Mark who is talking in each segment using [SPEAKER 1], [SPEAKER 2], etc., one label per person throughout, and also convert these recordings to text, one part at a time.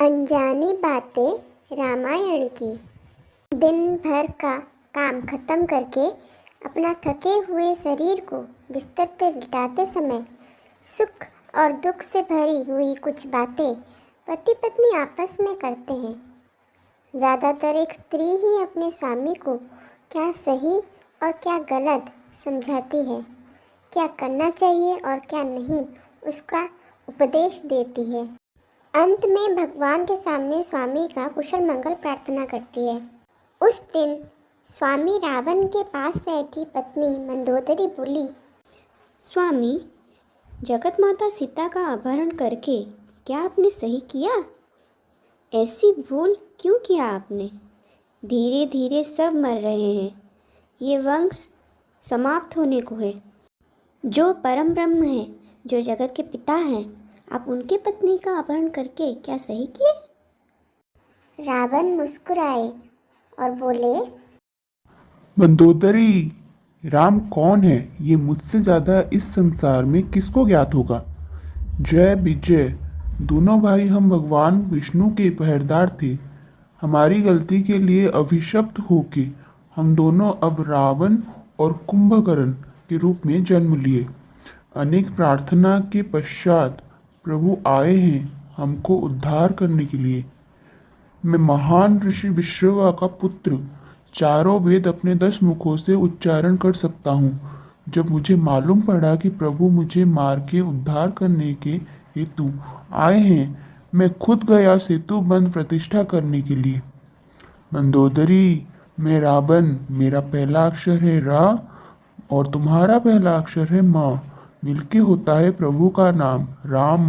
[SPEAKER 1] अनजानी बातें रामायण की। दिन भर का काम खत्म करके अपना थके हुए शरीर को बिस्तर पर लिटाते समय सुख और दुख से भरी हुई कुछ बातें पति पत्नी आपस में करते हैं। ज़्यादातर एक स्त्री ही अपने स्वामी को क्या सही और क्या गलत समझाती है, क्या करना चाहिए और क्या नहीं, उसका उपदेश देती है। अंत में भगवान के सामने स्वामी का कुशल मंगल प्रार्थना करती है। उस दिन स्वामी रावण के पास बैठी पत्नी मंदोदरी बोली,
[SPEAKER 2] स्वामी, जगत माता सीता का अपहरण करके क्या आपने सही किया? ऐसी भूल क्यों किया आपने? धीरे धीरे सब मर रहे हैं, ये वंश समाप्त होने को है। जो परम ब्रह्म है, जो जगत के पिता हैं, आप उनके पत्नी का अपहरण करके क्या सही किए?
[SPEAKER 1] रावण मुस्कुराए और बोले,
[SPEAKER 3] मंदोदरी, राम कौन है ये मुझसे ज़्यादा इस संसार में किसको ज्ञात होगा। जय विजय, दोनों भाई हम भगवान विष्णु के पहरेदार थे। हमारी गलती के लिए अभिशप्त होके हम दोनों अब रावण और कुंभकर्ण के रूप में जन्म लिए। अनेक प्रार्थना के पश्चात प्रभु आए हैं हमको उद्धार करने के लिए। मैं महान ऋषि विश्रवा का पुत्र, चारों वेद अपने 10 मुखों से उच्चारण कर सकता हूँ। जब मुझे मालूम पड़ा कि प्रभु मुझे मार के उद्धार करने के हेतु आए हैं, मैं खुद गया सेतु बंध प्रतिष्ठा करने के लिए। मंदोदरी, मैं रावण, मेरा पहला अक्षर है रा और तुम्हारा पहला अक्षर है म। मिलके होता है प्रभु का नाम राम।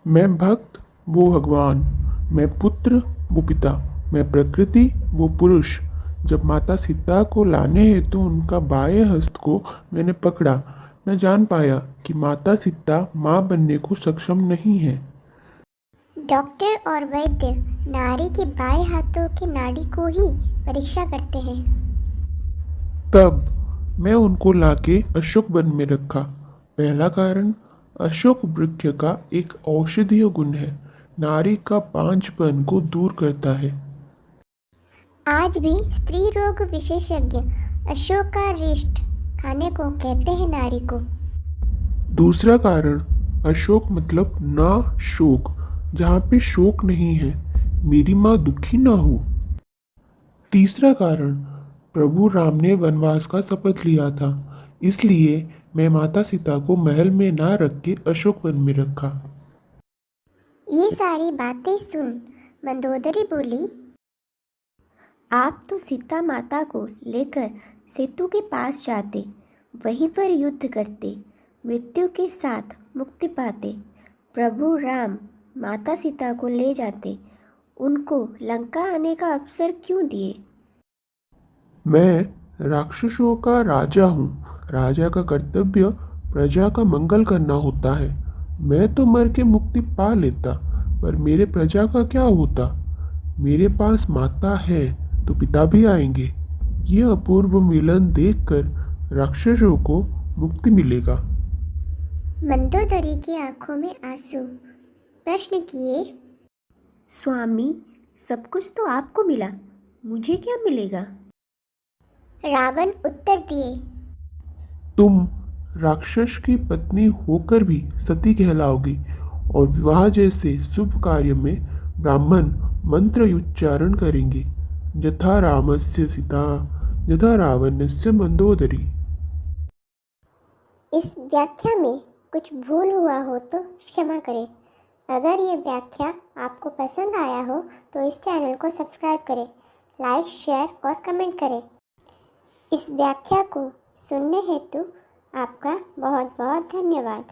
[SPEAKER 3] मैं भक्त, वो भगवान। मैं पुत्र, वो पिता। मैं प्रकृति, वो पुरुष। जब माता सीता को लाने हेतु उनका बाएं हस्त को मैंने पकड़ा, मैं जान पाया कि माता सीता माँ बनने को सक्षम नहीं है।
[SPEAKER 1] डॉक्टर और वैद्य नारी के बाएं हाथों की नाड़ी को ही परीक्षा करते हैं।
[SPEAKER 3] तब मैं उनको लाके अशोक वन में रखा। पहला कारण, अशोक वृक्ष का एक औषधीय गुण है, नारी का बांझपन को दूर करता है।
[SPEAKER 1] आज भी स्त्री रोग विशेषज्ञ अशोकारिष्ट खाने को कहते हैं नारी को।
[SPEAKER 3] दूसरा कारण, अशोक मतलब ना शोक, जहाँ पे शोक नहीं है, मेरी माँ दुखी ना हो। तीसरा कारण, प्रभु राम ने वनवास का शपथ लिया था, इसलिए मैं माता सीता को महल में ना रख के अशोक वन में रखा।
[SPEAKER 1] ये सारी बातें सुन मंदोदरी बोली,
[SPEAKER 2] आप तो सीता माता को लेकर सेतु के पास जाते, वहीं पर युद्ध करते, मृत्यु के साथ मुक्ति पाते। प्रभु राम माता सीता को ले जाते, उनको लंका आने का अवसर क्यों दिए?
[SPEAKER 3] मैं राक्षसों का राजा हूँ। राजा का कर्तव्य प्रजा का मंगल करना होता है। मैं तो मर के मुक्ति पा लेता, पर मेरे प्रजा का क्या होता। मेरे पास माता है तो पिता भी आएंगे। ये अपूर्व मिलन देखकर राक्षसों को मुक्ति मिलेगा।
[SPEAKER 1] मंदोदरी की आंखों में आंसू। प्रश्न किए,
[SPEAKER 2] स्वामी, सब कुछ तो आपको मिला, मुझे क्या मिलेगा?
[SPEAKER 1] रावण उत्तर दिए,
[SPEAKER 3] तुम राक्षस की पत्नी होकर भी सती कहलाओगी और विवाह जैसे शुभ कार्य में ब्राह्मण मंत्र उच्चारण करेंगे। यथा रामस्य सीता, यथा रावणस्य मंदोदरी।
[SPEAKER 1] इस व्याख्या में कुछ भूल हुआ हो तो क्षमा करें। अगर ये व्याख्या आपको पसंद आया हो तो इस चैनल को सब्सक्राइब करें, लाइक, शेयर और कमेंट करें। इस व्याख्या को सुनने हेतु आपका बहुत बहुत धन्यवाद।